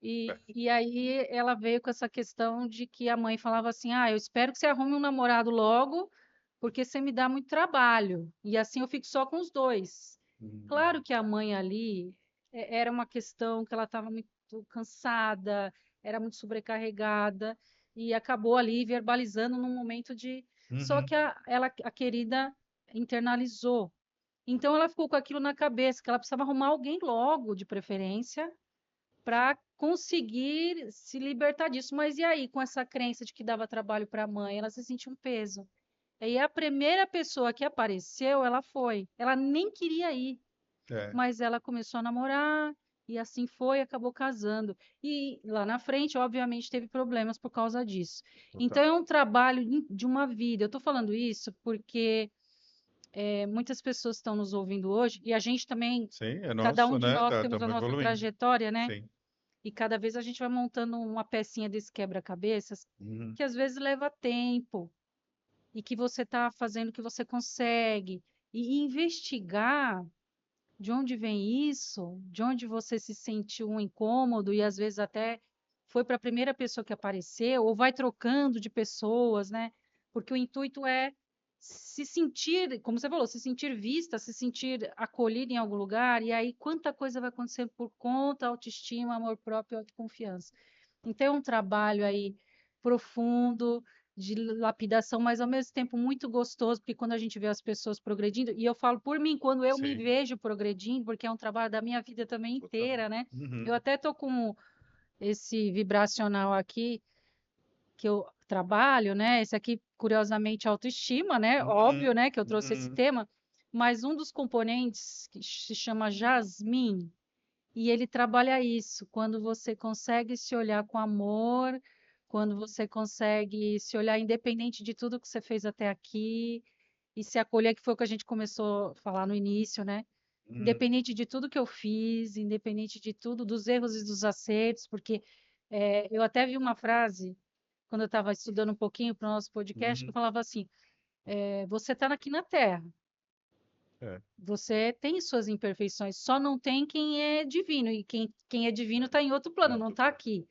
[SPEAKER 1] E,
[SPEAKER 2] é.
[SPEAKER 1] e aí ela veio com essa questão de que a mãe falava assim: Ah, eu espero que você arrume um namorado logo, porque você me dá muito trabalho. E assim eu fico só com os dois. Claro
[SPEAKER 2] Hum,
[SPEAKER 1] que a mãe ali era uma questão que ela estava muito cansada, era muito sobrecarregada, e acabou ali verbalizando num momento de. Só
[SPEAKER 2] uhum,
[SPEAKER 1] que a querida internalizou. Então ela ficou com aquilo na cabeça, que ela precisava arrumar alguém logo, de preferência, para conseguir se libertar disso. Mas e aí, com essa crença de que dava trabalho para a mãe, ela se sentiu um peso. E a primeira pessoa que apareceu, ela foi. Ela nem queria ir,
[SPEAKER 2] é,
[SPEAKER 1] mas ela começou a namorar e assim foi, acabou casando. E lá na frente, obviamente, teve problemas por causa disso. Então
[SPEAKER 2] total.
[SPEAKER 1] é um trabalho de uma vida. Eu estou falando isso porque muitas pessoas estão nos ouvindo hoje e a gente também,
[SPEAKER 2] Sim, é
[SPEAKER 1] cada um
[SPEAKER 2] nosso,
[SPEAKER 1] de
[SPEAKER 2] né?
[SPEAKER 1] nós
[SPEAKER 2] Tá,
[SPEAKER 1] temos a
[SPEAKER 2] estamos
[SPEAKER 1] nossa
[SPEAKER 2] evoluindo.
[SPEAKER 1] trajetória, né?
[SPEAKER 2] Sim.
[SPEAKER 1] E cada vez a gente vai montando uma pecinha desse quebra-cabeças
[SPEAKER 2] Uhum,
[SPEAKER 1] que às vezes leva tempo e que você está fazendo o que você consegue. E investigar de onde vem isso, de onde você se sentiu um incômodo e às vezes até foi para a primeira pessoa que apareceu, ou vai trocando de pessoas, né? Porque o intuito é se sentir, como você falou, se sentir vista, se sentir acolhida em algum lugar, e aí quanta coisa vai acontecer por conta, autoestima, amor próprio e autoconfiança. Então, é um trabalho aí profundo, de lapidação, mas ao mesmo tempo muito gostoso, porque quando a gente vê as pessoas progredindo, e eu falo por mim, quando eu me
[SPEAKER 2] sim,
[SPEAKER 1] vejo progredindo, porque é um trabalho da minha vida também
[SPEAKER 2] total.
[SPEAKER 1] inteira, né?
[SPEAKER 2] Uhum,
[SPEAKER 1] Eu até tô com esse vibracional aqui que eu trabalho, né? Esse aqui, curiosamente, autoestima, né? Óbvio,
[SPEAKER 2] uhum,
[SPEAKER 1] né, que eu trouxe esse
[SPEAKER 2] uhum.
[SPEAKER 1] tema, mas um dos componentes que se chama Jasmine, e ele trabalha isso, quando você consegue se olhar com amor, quando você consegue se olhar independente de tudo que você fez até aqui, e se acolher, que foi o que a gente começou a falar no início, né?
[SPEAKER 2] Uhum,
[SPEAKER 1] Independente de tudo que eu fiz, independente de tudo, dos erros e dos acertos, porque eu até vi uma frase quando eu estava estudando um pouquinho para o nosso podcast, que
[SPEAKER 2] uhum,
[SPEAKER 1] falava assim: você está aqui na Terra,
[SPEAKER 2] é,
[SPEAKER 1] você tem suas imperfeições, só não tem quem é divino, e quem é divino está em outro
[SPEAKER 2] em
[SPEAKER 1] plano, não
[SPEAKER 2] outro
[SPEAKER 1] está
[SPEAKER 2] plano.
[SPEAKER 1] aqui.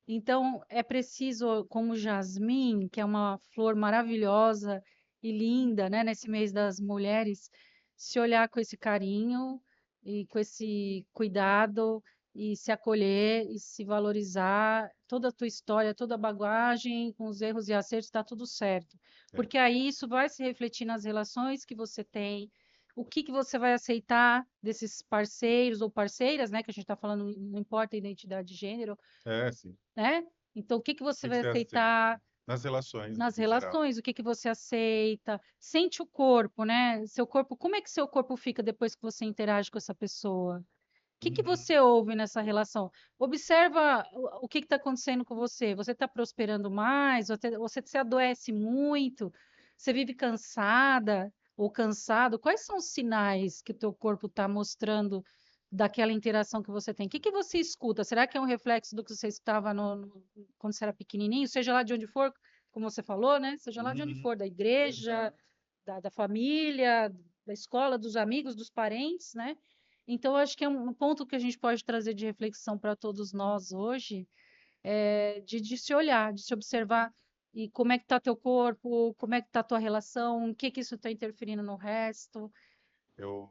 [SPEAKER 1] Então, é preciso, como jasmim, que é uma flor maravilhosa e linda, né, nesse mês das mulheres, se olhar com esse carinho e com esse cuidado e se acolher e se valorizar, toda a tua história, toda a bagagem, com os erros e acertos, está tudo certo.
[SPEAKER 2] É,
[SPEAKER 1] Porque aí isso vai se refletir nas relações que você tem, o que que você vai aceitar desses parceiros ou parceiras, né, que a gente está falando, não importa a identidade de gênero,
[SPEAKER 2] sim.
[SPEAKER 1] né? Então, o que que você
[SPEAKER 2] O que
[SPEAKER 1] vai
[SPEAKER 2] você aceita?
[SPEAKER 1] aceitar
[SPEAKER 2] Nas relações,
[SPEAKER 1] nas
[SPEAKER 2] em geral.
[SPEAKER 1] relações? O que que você aceita? Sente o corpo, né? Seu corpo, como é que seu corpo fica depois que você interage com essa pessoa? O que que
[SPEAKER 2] Uhum.
[SPEAKER 1] você ouve nessa relação? Observa o que está acontecendo com você. Você está prosperando mais? Você se adoece muito? Você vive cansada ou cansado? Quais são os sinais que o teu corpo está mostrando daquela interação que você tem? O que que você escuta? Será que é um reflexo do que você estava quando você era pequenininho? Seja lá de onde for, como você falou, né? Seja lá de onde
[SPEAKER 2] Uhum.
[SPEAKER 1] for, da igreja, da família, da escola, dos amigos, dos parentes, né? Então, eu acho que é um ponto que a gente pode trazer de reflexão para todos nós hoje, de se olhar, de se observar e como é que está teu corpo, como é que está a tua relação, o que que isso está interferindo no resto.
[SPEAKER 2] Eu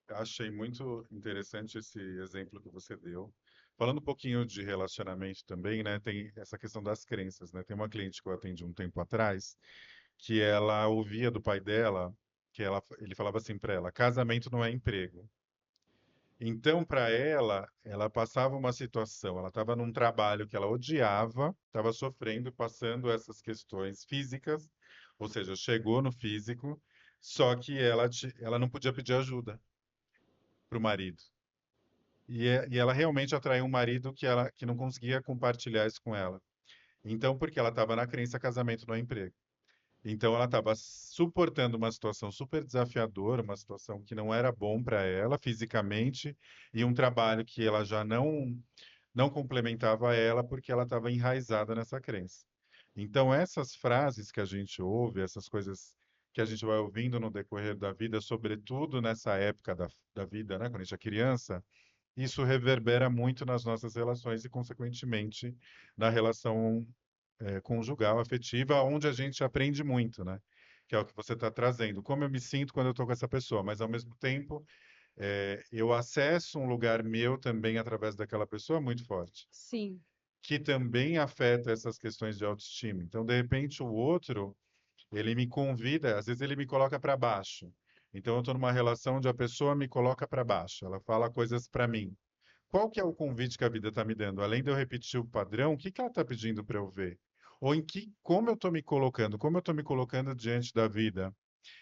[SPEAKER 2] achei muito interessante esse exemplo que você deu. Falando um pouquinho de relacionamento também, né? Tem essa questão das crenças, né? Tem uma cliente que eu atendi um tempo atrás, que ela ouvia do pai dela, ele falava assim para ela: casamento não é emprego. Então, para ela, ela passava uma situação, ela estava num trabalho que ela odiava, estava sofrendo, passando essas questões físicas, ou seja, chegou no físico, só que ela não podia pedir ajuda para o marido. E ela realmente atraiu um marido que não conseguia compartilhar isso com ela. Então, porque ela estava na crença casamento não é emprego. Então, ela estava suportando uma situação super desafiadora, uma situação que não era bom para ela fisicamente, e um trabalho que ela já não complementava ela porque ela estava enraizada nessa crença. Então, essas frases que a gente ouve, essas coisas que a gente vai ouvindo no decorrer da vida, sobretudo nessa época da vida, né, quando a gente é criança, isso reverbera muito nas nossas relações e, consequentemente, na relação conjugal, afetiva, onde a gente aprende muito, né? Que é o que você está trazendo. Como eu me sinto quando eu estou com essa pessoa, mas ao mesmo tempo eu acesso um lugar meu também através daquela pessoa muito forte,
[SPEAKER 1] Sim,
[SPEAKER 2] que também afeta essas questões de autoestima. Então, de repente, o outro, ele me convida, às vezes ele me coloca para baixo. Então, eu estou numa relação onde a pessoa me coloca para baixo, ela fala coisas para mim. Qual que é o convite que a vida está me dando? Além de eu repetir o padrão, o que que ela está pedindo para eu ver? Ou como eu estou me colocando? Como eu estou me colocando diante da vida?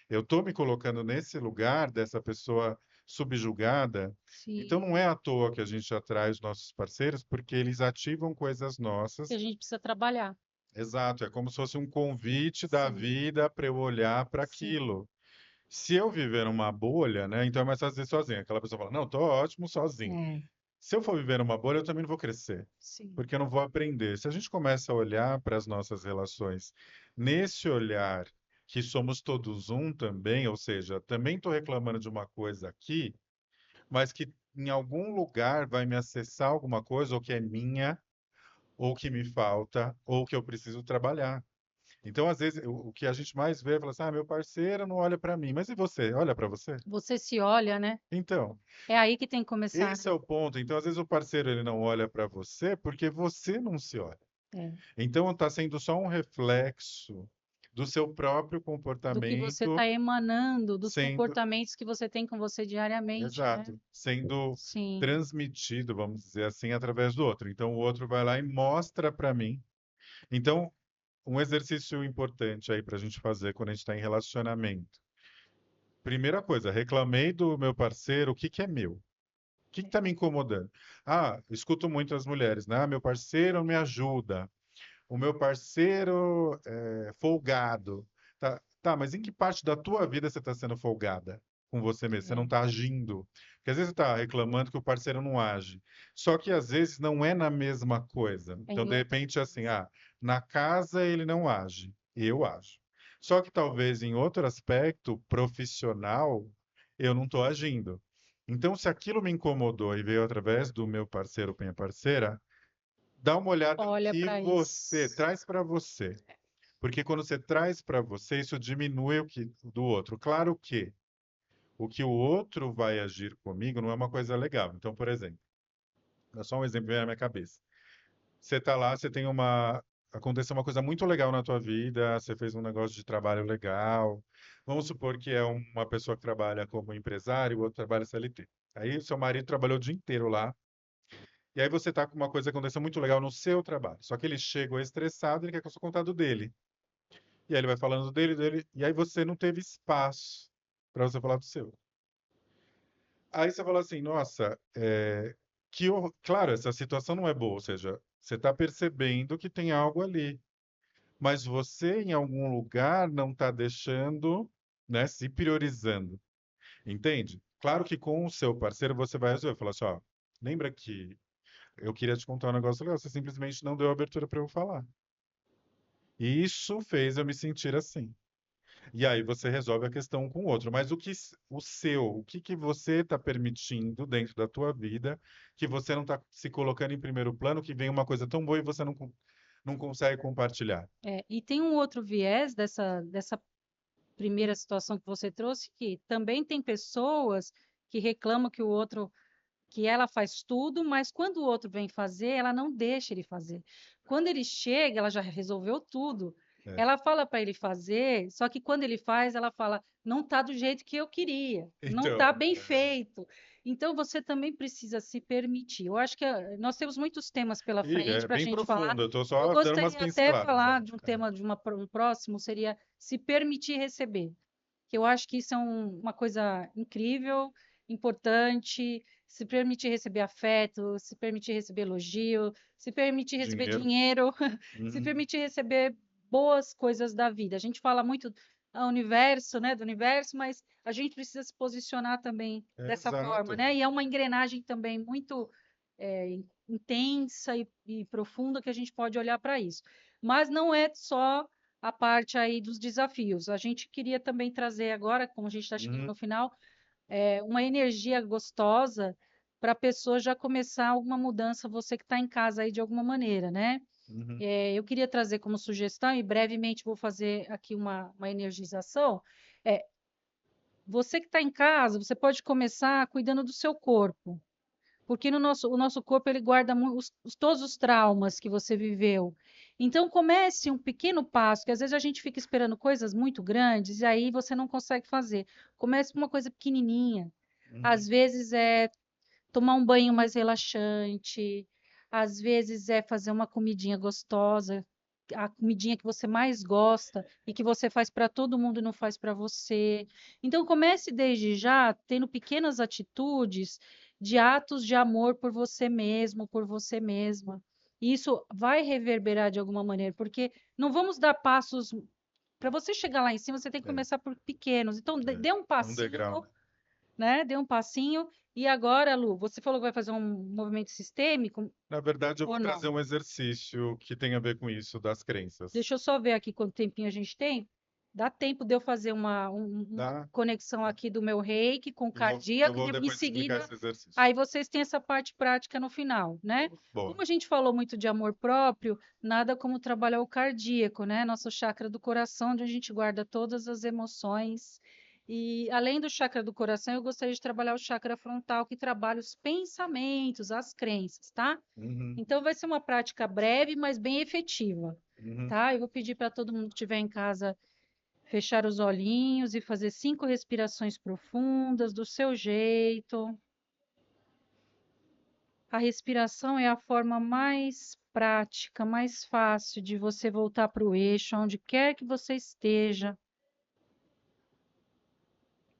[SPEAKER 2] Eu estou me colocando nesse lugar dessa pessoa subjugada. Então
[SPEAKER 1] sim.
[SPEAKER 2] não é à toa que a gente atrai os nossos parceiros, porque eles ativam coisas
[SPEAKER 1] Que a
[SPEAKER 2] nossas.
[SPEAKER 1] gente precisa trabalhar.
[SPEAKER 2] Exato, é como se fosse um convite da
[SPEAKER 1] Sim,
[SPEAKER 2] vida para eu olhar para
[SPEAKER 1] sim.
[SPEAKER 2] aquilo. Se eu viver numa bolha, né? Então é mais fácil dizer sozinho. Aquela pessoa fala, não, tô ótimo sozinho.
[SPEAKER 1] É,
[SPEAKER 2] Se eu for viver numa bolha, eu também não vou crescer,
[SPEAKER 1] sim,
[SPEAKER 2] porque eu não vou aprender. Se a gente começa a olhar para as nossas relações nesse olhar que somos todos um também, ou seja, também estou reclamando de uma coisa aqui, mas que em algum lugar vai me acessar alguma coisa, ou que é minha, ou que me falta, ou que eu preciso trabalhar. Então, às vezes, o que a gente mais vê é falar assim, meu parceiro não olha para mim, mas e você? Olha para você?
[SPEAKER 1] você se olha, né?
[SPEAKER 2] Então,
[SPEAKER 1] É aí que tem que começar,
[SPEAKER 2] esse é
[SPEAKER 1] né?
[SPEAKER 2] o ponto. Então, às vezes o parceiro ele não olha para você porque você não se olha.
[SPEAKER 1] É.
[SPEAKER 2] Então, está sendo só um reflexo do seu próprio
[SPEAKER 1] Do que você
[SPEAKER 2] comportamento
[SPEAKER 1] está emanando, dos
[SPEAKER 2] sendo,
[SPEAKER 1] comportamentos que você tem com você diariamente, né?
[SPEAKER 2] exato, sendo
[SPEAKER 1] Sim,
[SPEAKER 2] transmitido, vamos dizer assim, através do outro. Então, o outro vai lá e mostra para mim. Então, um exercício importante aí para a gente fazer quando a gente está em relacionamento. Primeira coisa, reclamei do meu parceiro, o que que é meu? O que está me incomodando? Ah, escuto muito as mulheres, né? Ah, meu parceiro me ajuda. O meu parceiro é folgado. Tá? Tá, mas em que parte da tua vida você está sendo folgada com você mesmo? Você não
[SPEAKER 1] É,
[SPEAKER 2] está agindo. Porque às vezes você está reclamando que o parceiro não age. Só que às vezes não é na mesma coisa.
[SPEAKER 1] é
[SPEAKER 2] Então,
[SPEAKER 1] em
[SPEAKER 2] de
[SPEAKER 1] outra
[SPEAKER 2] repente, assim,
[SPEAKER 1] coisa.
[SPEAKER 2] na casa ele não age, eu ajo. Só que talvez em outro aspecto profissional eu não estou agindo. Então, se aquilo me incomodou e veio através do meu parceiro ou minha parceira, dá uma olhada no
[SPEAKER 1] Olha
[SPEAKER 2] que
[SPEAKER 1] para
[SPEAKER 2] você
[SPEAKER 1] isso.
[SPEAKER 2] traz para você. Porque quando você traz para você, isso diminui o que do outro. Claro que o que o outro vai agir comigo não é uma coisa legal. Então, por exemplo, é só um exemplo que vem na minha cabeça. Você está lá, você tem uma. Aconteceu uma coisa muito legal na tua vida, você fez um negócio de trabalho legal. Vamos supor que é uma pessoa que trabalha como empresário, o outro trabalha CLT. Aí o seu marido trabalhou o dia inteiro lá, e aí você está com uma coisa que aconteceu muito legal no seu trabalho. Só que ele chegou estressado, ele quer que eu só contar do dele. E aí ele vai falando dele, e aí você não teve espaço para você falar do seu. Aí você fala assim, nossa, claro, essa situação não é boa, ou seja, você está percebendo que tem algo ali, mas você em algum lugar não está deixando, né, se priorizando, entende? Claro que com o seu parceiro você vai resolver, falar assim, ó, lembra que eu queria te contar um negócio legal, você simplesmente não deu abertura para eu falar. E isso fez eu me sentir assim. E aí você resolve a questão com o outro. Mas o que que você está permitindo dentro da tua vida que você não está se colocando em primeiro plano, que vem uma coisa tão boa e você não consegue compartilhar?
[SPEAKER 1] É, e tem um outro viés dessa primeira situação que você trouxe, que também tem pessoas que reclamam que o outro, que ela faz tudo, mas quando o outro vem fazer, ela não deixa ele fazer. Quando ele chega, ela já resolveu tudo.
[SPEAKER 2] É.
[SPEAKER 1] Ela fala para ele fazer, só que quando ele faz, ela fala: não está do jeito que eu queria, não está
[SPEAKER 2] Então,
[SPEAKER 1] bem feito. Então você também precisa se permitir. Eu acho que nós temos muitos temas pela
[SPEAKER 2] e
[SPEAKER 1] frente
[SPEAKER 2] é
[SPEAKER 1] para a
[SPEAKER 2] bem
[SPEAKER 1] gente falar.
[SPEAKER 2] profundo, eu estou
[SPEAKER 1] Eu
[SPEAKER 2] só dando umas
[SPEAKER 1] gostaria até
[SPEAKER 2] pinceladas.
[SPEAKER 1] falar de um tema de um próximo, seria se permitir receber, que eu acho que isso é uma coisa incrível, importante, se permitir receber afeto, se permitir receber elogio, se permitir receber
[SPEAKER 2] Dinheiro.
[SPEAKER 1] dinheiro, se
[SPEAKER 2] Uhum.
[SPEAKER 1] permitir receber boas coisas da vida. A gente fala muito do universo, né, do universo, mas a gente precisa se posicionar também dessa forma,
[SPEAKER 2] Exato.
[SPEAKER 1] né? E é uma engrenagem também muito intensa e profunda que a gente pode olhar para isso. Mas não é só a parte aí dos desafios. A gente queria também trazer agora, como a gente está chegando
[SPEAKER 2] Uhum.
[SPEAKER 1] no final, uma energia gostosa para a pessoa já começar alguma mudança, você que está em casa aí de alguma maneira, né?
[SPEAKER 2] Uhum.
[SPEAKER 1] Eu queria trazer como sugestão, e brevemente vou fazer aqui uma energização. É, você que está em casa, você pode começar cuidando do seu corpo. Porque o nosso corpo ele guarda todos os traumas que você viveu. Então comece um pequeno passo, que às vezes a gente fica esperando coisas muito grandes e aí você não consegue fazer. Comece com uma coisa pequenininha.
[SPEAKER 2] Uhum.
[SPEAKER 1] Às vezes é tomar um banho mais relaxante, às vezes é fazer uma comidinha gostosa, a comidinha que você mais gosta e que você faz para todo mundo e não faz para você. Então comece desde já tendo pequenas atitudes de atos de amor por você mesmo, por você mesma. E isso vai reverberar de alguma maneira, porque não vamos dar passos para você chegar lá em cima, você tem que
[SPEAKER 2] É,
[SPEAKER 1] começar por pequenos. Então,
[SPEAKER 2] é.
[SPEAKER 1] dê um
[SPEAKER 2] É um degrau,
[SPEAKER 1] passinho,
[SPEAKER 2] né?
[SPEAKER 1] né? Dê um passinho. E agora, Lu, você falou que vai fazer um movimento sistêmico
[SPEAKER 2] Na verdade, eu vou
[SPEAKER 1] ou
[SPEAKER 2] trazer
[SPEAKER 1] não?
[SPEAKER 2] um exercício que tem a ver com isso das crenças.
[SPEAKER 1] Deixa eu só ver aqui quanto tempinho a gente tem. Dá tempo de eu fazer uma
[SPEAKER 2] Dá?
[SPEAKER 1] conexão aqui do meu reiki com o
[SPEAKER 2] Eu
[SPEAKER 1] cardíaco,
[SPEAKER 2] vou
[SPEAKER 1] em
[SPEAKER 2] depois te explicar
[SPEAKER 1] seguida,
[SPEAKER 2] esse exercício.
[SPEAKER 1] aí vocês têm essa parte prática no final, né?
[SPEAKER 2] Boa.
[SPEAKER 1] Como a gente falou muito de amor próprio, nada como trabalhar o cardíaco, né? Nosso chakra do coração, onde a gente guarda todas as emoções. E além do chakra do coração, eu gostaria de trabalhar o chakra frontal, que trabalha os pensamentos, as crenças, tá?
[SPEAKER 2] Uhum,
[SPEAKER 1] Então, vai ser uma prática breve, mas bem efetiva,
[SPEAKER 2] uhum.
[SPEAKER 1] tá? Eu vou pedir para todo mundo que estiver em casa fechar os olhinhos e fazer 5 respirações profundas do seu jeito. A respiração é a forma mais prática, mais fácil de você voltar para o eixo, onde quer que você esteja.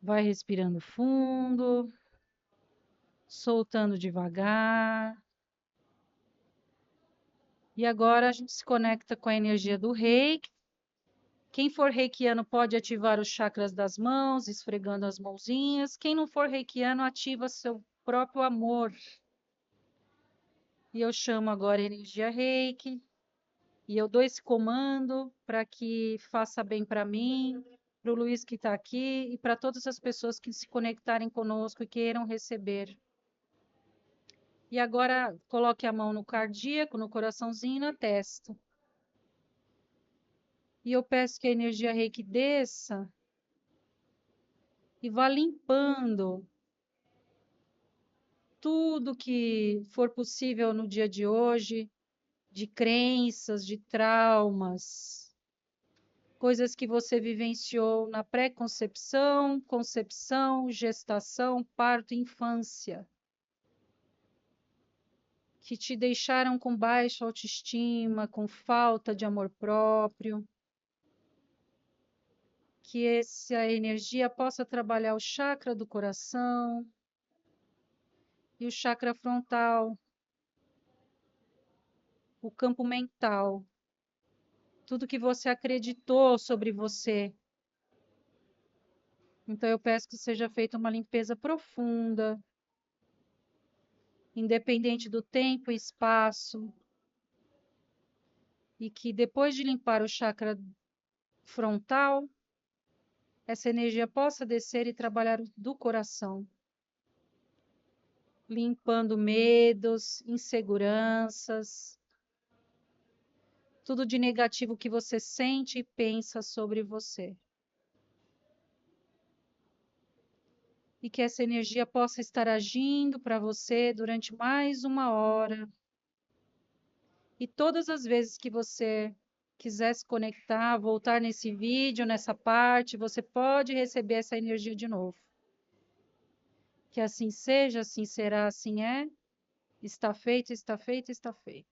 [SPEAKER 1] Vai respirando fundo, soltando devagar. E agora a gente se conecta com a energia do reiki Quem for reikiano pode ativar os chakras das mãos, esfregando as mãozinhas. Quem não for reikiano, ativa seu próprio amor. E eu chamo agora a energia reiki. E eu dou esse comando para que faça bem para mim, para o Luiz que está aqui e para todas as pessoas que se conectarem conosco e queiram receber. E agora coloque a mão no cardíaco, no coraçãozinho e na testa. E eu peço que a energia reiki desça e vá limpando tudo que for possível no dia de hoje, de crenças, de traumas, coisas que você vivenciou na pré-concepção, concepção, gestação, parto e infância, que te deixaram com baixa autoestima, com falta de amor próprio. Que essa energia possa trabalhar o chakra do coração e o chakra frontal, o campo mental, tudo que você acreditou sobre você. Então eu peço que seja feita uma limpeza profunda, independente do tempo e espaço, e que depois de limpar o chakra frontal, essa energia possa descer e trabalhar do coração, limpando medos, inseguranças, tudo de negativo que você sente e pensa sobre você. E que essa energia possa estar agindo para você durante mais 1 hora. E todas as vezes que você quiser se conectar, voltar nesse vídeo, nessa parte, você pode receber essa energia de novo. Que assim seja, assim será, assim é. Está feito, está feito, está feito.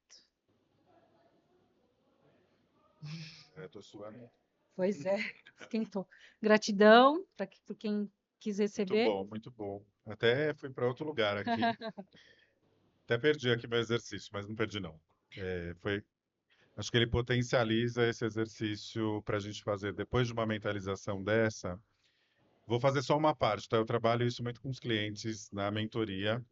[SPEAKER 2] Tô suando.
[SPEAKER 1] Pois é, esquentou. Gratidão por quem quis
[SPEAKER 2] Muito
[SPEAKER 1] receber.
[SPEAKER 2] bom, muito bom. Até fui para outro lugar aqui. Até perdi aqui meu exercício, mas não perdi não. Acho que ele potencializa esse exercício para a gente fazer depois de uma mentalização dessa. Vou fazer só uma parte, tá? Eu trabalho isso muito com os clientes na mentoria,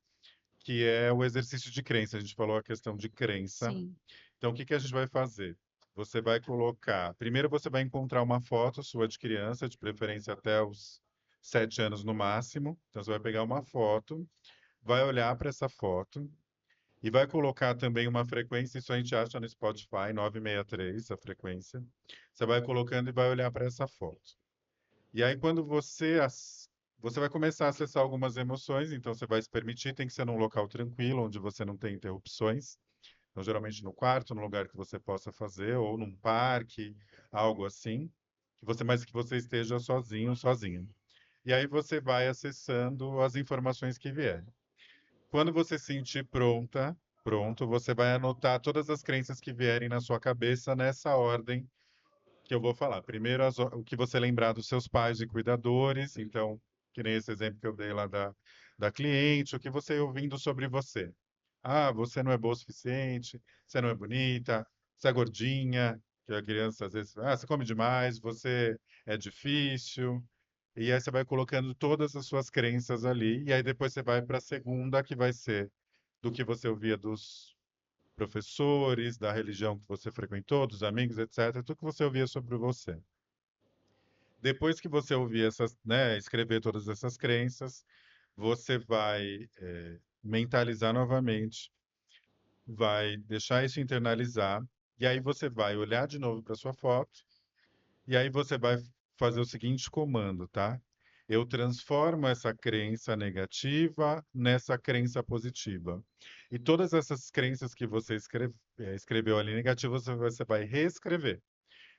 [SPEAKER 2] que é o exercício de crença. A gente falou a questão de crença.
[SPEAKER 1] Sim,
[SPEAKER 2] Então, o que que a gente vai fazer? Você vai colocar. Primeiro, você vai encontrar uma foto sua de criança, de preferência até os 7 anos no máximo. Então, você vai pegar uma foto, vai olhar para essa foto e vai colocar também uma frequência. Isso a gente acha no Spotify, 963, a frequência. Você vai colocando e vai olhar para essa foto. E aí, quando você vai começar a acessar algumas emoções, então você vai se permitir, tem que ser num local tranquilo, onde você não tem interrupções. Então, geralmente no quarto, num lugar que você possa fazer, ou num parque, algo assim, mas que você esteja sozinho, sozinha. E aí você vai acessando as informações que vierem. Quando você se sentir pronto, você vai anotar todas as crenças que vierem na sua cabeça nessa ordem que eu vou falar. Primeiro, o que você lembrar dos seus pais e cuidadores, então, que nem esse exemplo que eu dei lá da cliente, o que você ouvindo sobre você. Ah, você não é boa o suficiente, você não é bonita, você é gordinha, que a criança às vezes, você come demais, você é difícil. E aí você vai colocando todas as suas crenças ali, e aí depois você vai para a segunda, que vai ser do que você ouvia dos professores, da religião que você frequentou, dos amigos, etc. Tudo que você ouvia sobre você. Depois que você ouvir essas, né, escrever todas essas crenças, você vai mentalizar novamente, vai deixar isso internalizar, e aí você vai olhar de novo para sua foto, e aí você vai fazer o seguinte comando, tá? Eu transformo essa crença negativa nessa crença positiva. E todas essas crenças que você escreveu ali negativas, você vai reescrever.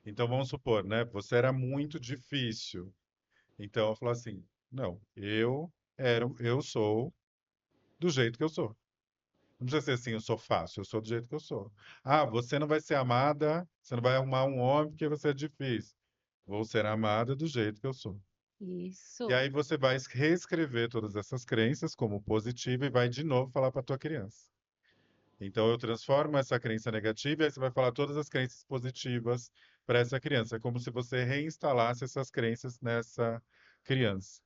[SPEAKER 2] Então vamos supor, né? Você era muito difícil. Então eu falo assim, não, eu sou do jeito que eu sou. Não precisa ser assim, eu sou fácil, eu sou do jeito que eu sou. Ah, você não vai ser amada, você não vai arrumar um homem porque você é difícil. Vou ser amada do jeito que eu sou. E
[SPEAKER 1] isso.
[SPEAKER 2] aí você vai reescrever todas essas crenças como positiva e vai de novo falar para a tua criança. Então eu transformo essa crença negativa e aí você vai falar todas as crenças positivas para essa criança. É como se você reinstalasse essas crenças nessa criança.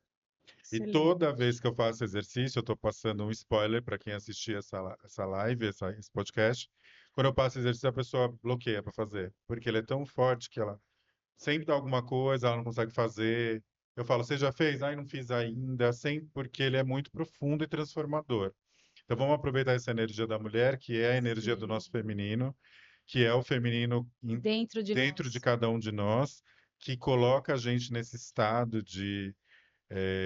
[SPEAKER 2] E toda
[SPEAKER 1] Excelente.
[SPEAKER 2] vez que eu faço exercício, eu estou passando um spoiler para quem assistir essa live, esse podcast. Quando eu passo exercício, a pessoa bloqueia para fazer, porque ele é tão forte que ela sempre dá alguma coisa, ela não consegue fazer. Eu falo, você já fez? Ai, não fiz ainda, sempre porque ele é muito profundo e transformador. Então vamos aproveitar essa energia da mulher, que é a energia do
[SPEAKER 1] Sim.
[SPEAKER 2] nosso feminino, que é o feminino
[SPEAKER 1] Dentro de
[SPEAKER 2] dentro de
[SPEAKER 1] nós.
[SPEAKER 2] cada um de nós, que coloca a gente nesse estado de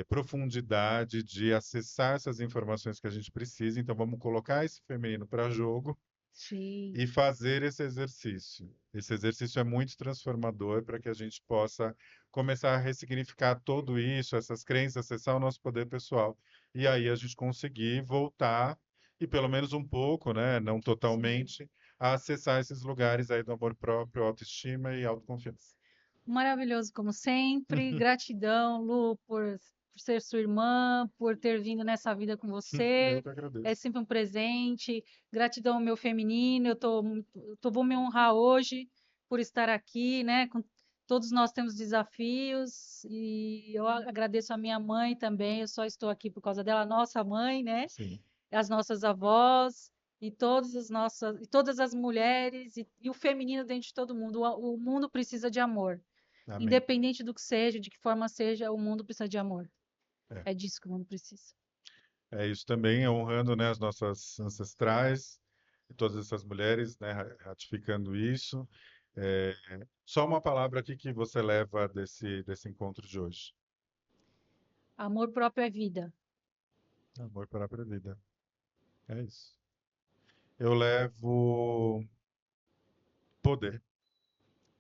[SPEAKER 2] profundidade, de acessar essas informações que a gente precisa. Então vamos colocar esse feminino para jogo
[SPEAKER 1] Sim,
[SPEAKER 2] e fazer esse exercício. Esse exercício é muito transformador para que a gente possa começar a ressignificar tudo isso, essas crenças, acessar o nosso poder pessoal. E aí a gente conseguir voltar, e pelo menos um pouco, né, não
[SPEAKER 1] sim.
[SPEAKER 2] totalmente, a acessar esses lugares aí do amor próprio, autoestima e autoconfiança.
[SPEAKER 1] Maravilhoso como sempre. Gratidão, Lu, por ser sua irmã, por ter vindo nessa vida com
[SPEAKER 2] Eu
[SPEAKER 1] você.
[SPEAKER 2] que
[SPEAKER 1] É
[SPEAKER 2] agradeço.
[SPEAKER 1] sempre um presente. Gratidão ao meu feminino. Vou me honrar hoje por estar aqui, né? Todos nós temos desafios e eu agradeço a minha mãe também. Eu só estou aqui por causa dela, nossa mãe, né?
[SPEAKER 2] Sim.
[SPEAKER 1] As nossas avós e todas as mulheres e o feminino dentro de todo mundo. O mundo precisa de amor.
[SPEAKER 2] Amém.
[SPEAKER 1] Independente do que seja, de que forma seja, o mundo precisa de amor.
[SPEAKER 2] É.
[SPEAKER 1] É disso que o mundo precisa.
[SPEAKER 2] É isso também, honrando, né, as nossas ancestrais e todas essas mulheres, né, ratificando isso. É, só uma palavra aqui que você leva desse encontro de hoje.
[SPEAKER 1] Amor próprio é vida.
[SPEAKER 2] Amor para a vida. É isso. Eu levo poder.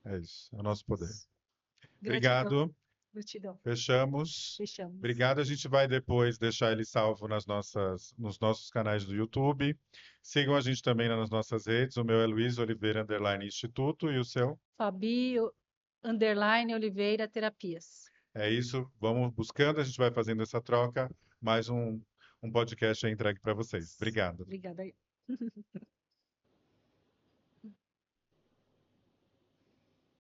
[SPEAKER 2] É isso. É o nosso poder.
[SPEAKER 1] Gratidão,
[SPEAKER 2] Obrigado.
[SPEAKER 1] gratidão.
[SPEAKER 2] Fechamos.
[SPEAKER 1] Fechamos.
[SPEAKER 2] Obrigado. A gente vai depois deixar ele salvo nos nossos canais do YouTube. Sigam a gente também nas nossas redes. O meu é Luiz Oliveira Underline Instituto e o seu?
[SPEAKER 1] Fabi, underline, Oliveira, terapias.
[SPEAKER 2] É isso. Vamos buscando, a gente vai fazendo essa troca. Mais um podcast aí entregue para vocês. Obrigado.
[SPEAKER 1] Obrigada.